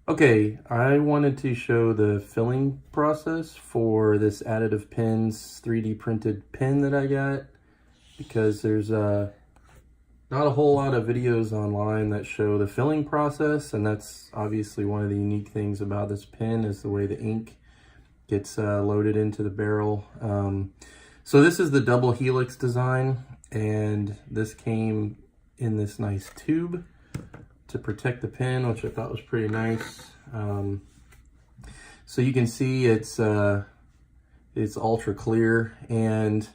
Okay, I wanted to show the filling process for this Additive Pens 3D printed pen that I got, because there's not a whole lot of videos online that show the filling process, and that's obviously one of the unique things about this pen is the way the ink gets loaded into the barrel. So this is the double helix design, and this came in this nice tube to protect the pen, which I thought was pretty nice. So you can see it's ultra clear, and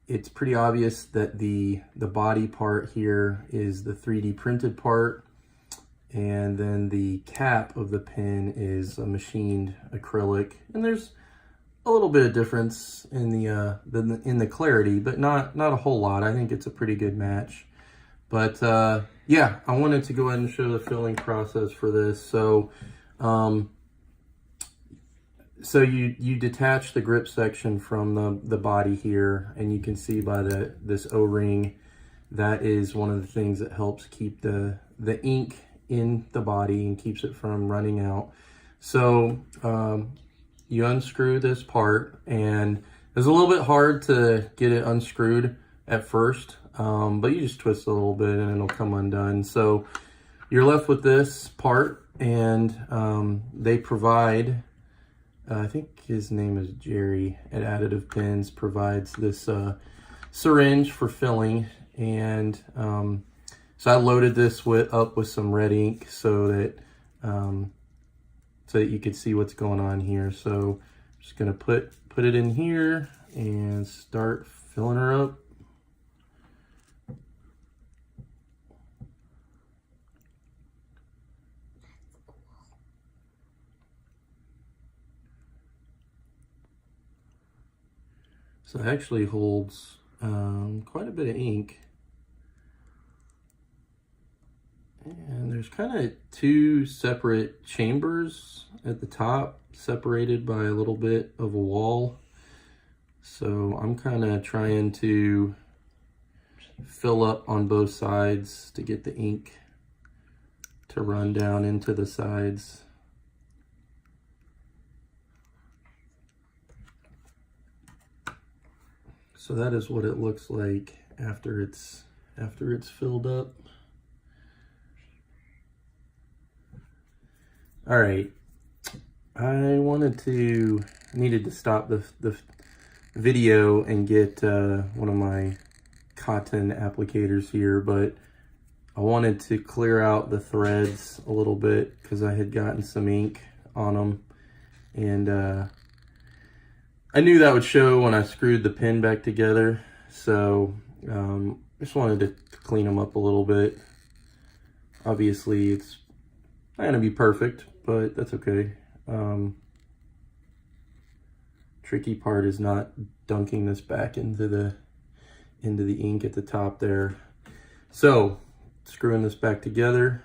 it's pretty obvious that the body part here is the 3D printed part, and then the cap of the pen is a machined acrylic. And there's a little bit of difference in the clarity, but not a whole lot. I think it's a pretty good match. But yeah, I wanted to go ahead and show the filling process for this. So you detach the grip section from the body here, and you can see by this O-ring, that is one of the things that helps keep the ink in the body and keeps it from running out. So you unscrew this part, and it's a little bit hard to get it unscrewed at first, but you just twist a little bit and it'll come undone. So you're left with this part, and they provide, I think his name is Jerry at Additive Pens, provides this syringe for filling. And so I loaded this up with some red ink so that you could see what's going on here. So I'm just gonna put it in here and start filling her up. So it actually holds quite a bit of ink. And there's kind of two separate chambers at the top, separated by a little bit of a wall. So I'm kind of trying to fill up on both sides to get the ink to run down into the sides. So that is what it looks like after it's filled up. All right, I needed to stop the video and get one of my cotton applicators here, but I wanted to clear out the threads a little bit because I had gotten some ink on them, and I knew that would show when I screwed the pen back together. So just wanted to clean them up a little bit. Obviously it's not gonna be perfect, but that's okay. Tricky part is not dunking this back into the ink at the top there. So screwing this back together,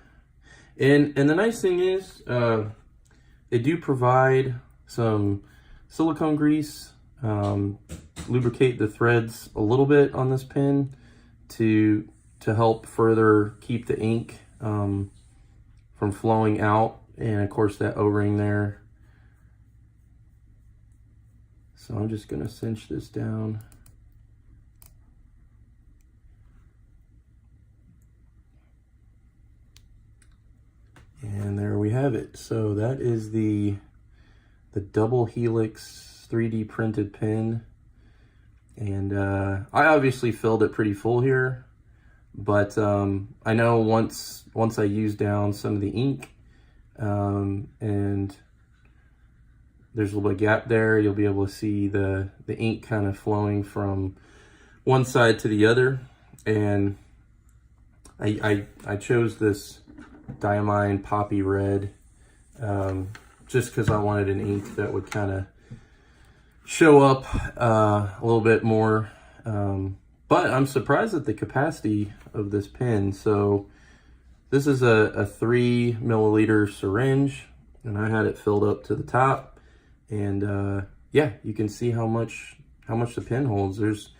and the nice thing is they do provide some silicone grease, lubricate the threads a little bit on this pen to help further keep the ink from flowing out, and of course that O-ring there. So I'm just gonna cinch this down. And there we have it. So that is the double helix 3D printed pen. And I obviously filled it pretty full here, but I know once I use down some of the ink, and there's a little bit of gap there, you'll be able to see the ink kind of flowing from one side to the other. And I chose this diamine poppy red just because I wanted an ink that would kind of show up a little bit more. But I'm surprised at the capacity of this pen. So this is a 3 milliliter syringe, and I had it filled up to the top. And yeah, you can see how much the pen holds. There's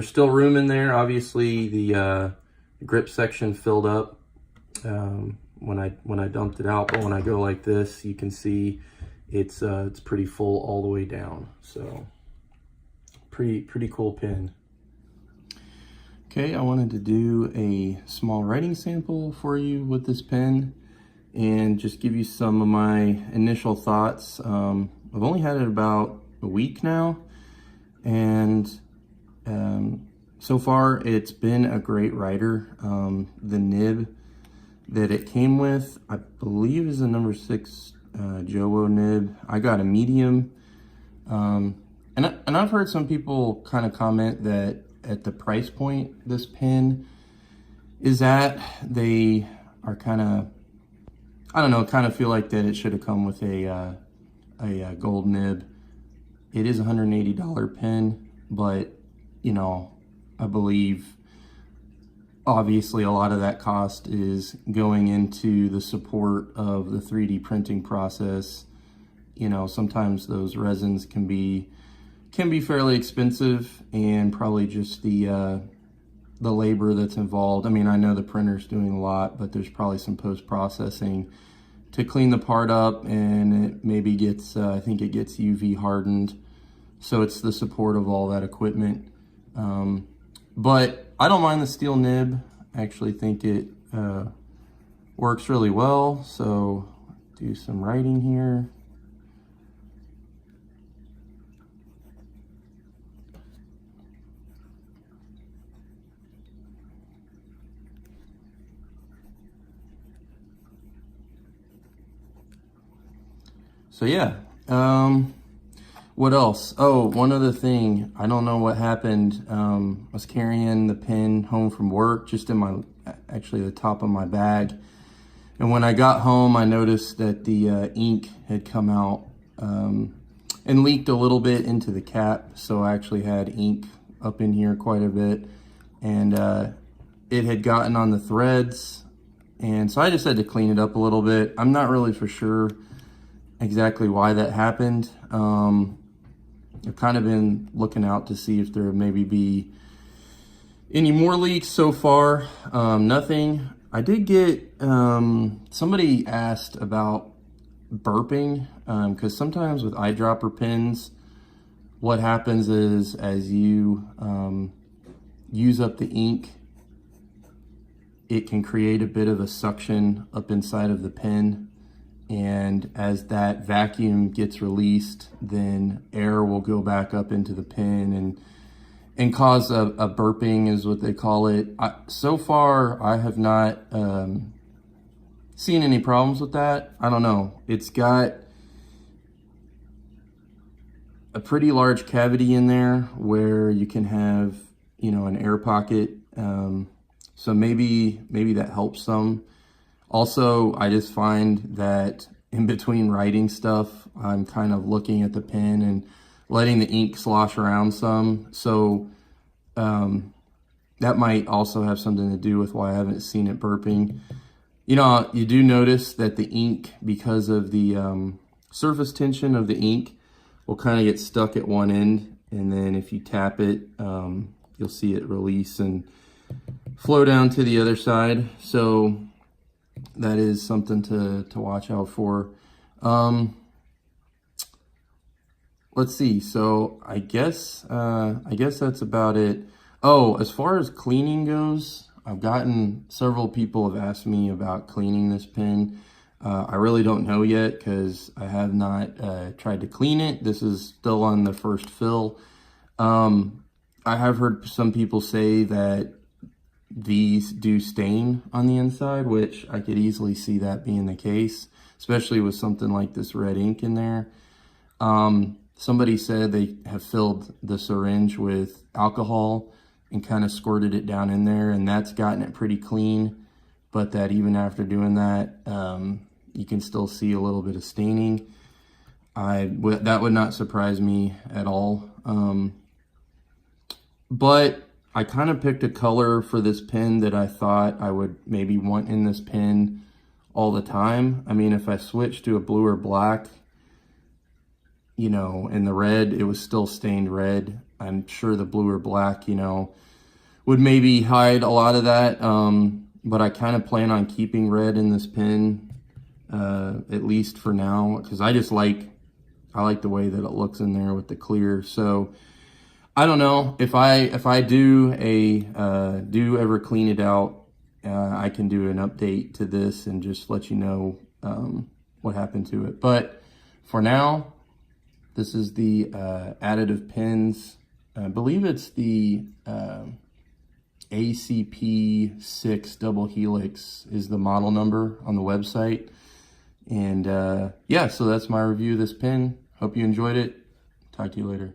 still room in there. Obviously the grip section filled up when I dumped it out, but when I go like this, you can see it's pretty full all the way down. So pretty cool pen. Okay, I wanted to do a small writing sample for you with this pen and just give you some of my initial thoughts. I've only had it about a week now, and so far it's been a great writer. The nib that it came with, I believe, is a number 6 Jowo nib. I got a medium, and I've heard some people kind of comment that at the price point this pen is at, they are kind of, I don't know, kind of feel like that it should have come with a gold nib. It is a $180 pen, but you know, I believe obviously a lot of that cost is going into the support of the 3D printing process. You know, sometimes those resins can be fairly expensive, and probably just the labor that's involved. I mean, I know the printer's doing a lot, but there's probably some post-processing to clean the part up, and it maybe gets, I think it gets UV hardened. So it's the support of all that equipment. But I don't mind the steel nib. I actually think it works really well. So do some writing here. So yeah, what else? Oh, one other thing. I don't know what happened. I was carrying the pen home from work, just in actually the top of my bag. And when I got home, I noticed that the ink had come out and leaked a little bit into the cap. So I actually had ink up in here quite a bit, and it had gotten on the threads. And so I just had to clean it up a little bit. I'm not really for sure exactly why that happened. I've kind of been looking out to see if there maybe be any more leaks so far. Nothing. I did get, somebody asked about burping, because sometimes with eyedropper pens, what happens is as you use up the ink, it can create a bit of a suction up inside of the pen. And as that vacuum gets released, then air will go back up into the pen and cause a burping, is what they call it. So far, I have not seen any problems with that. I don't know. It's got a pretty large cavity in there where you can have, you know, an air pocket. So maybe that helps some. Also, I just find that in between writing stuff, I'm kind of looking at the pen and letting the ink slosh around some. So that might also have something to do with why I haven't seen it burping. You know, you do notice that the ink, because of the surface tension of the ink, will kind of get stuck at one end. And then if you tap it, you'll see it release and flow down to the other side. So that is something to watch out for. Let's see. So I guess that's about it. Oh, as far as cleaning goes, I've gotten several people have asked me about cleaning this pen. I really don't know yet because I have not tried to clean it. This is still on the first fill. I have heard some people say that these do stain on the inside, which I could easily see that being the case, especially with something like this red ink in there. Somebody said they have filled the syringe with alcohol and kind of squirted it down in there, and that's gotten it pretty clean, but that even after doing that, you can still see a little bit of staining. That would not surprise me at all. But I kind of picked a color for this pen that I thought I would maybe want in this pen all the time. I mean, if I switched to a blue or black, you know, in the red, it was still stained red. I'm sure the blue or black, you know, would maybe hide a lot of that. but I kind of plan on keeping red in this pin, at least for now, because I like the way that it looks in there with the clear. So I don't know if I do ever clean it out, I can do an update to this and just let you know what happened to it. But for now, this is the additive pins. I believe it's the APC6 double helix is the model number on the website. And yeah, so that's my review of this pin. Hope you enjoyed it. Talk to you later.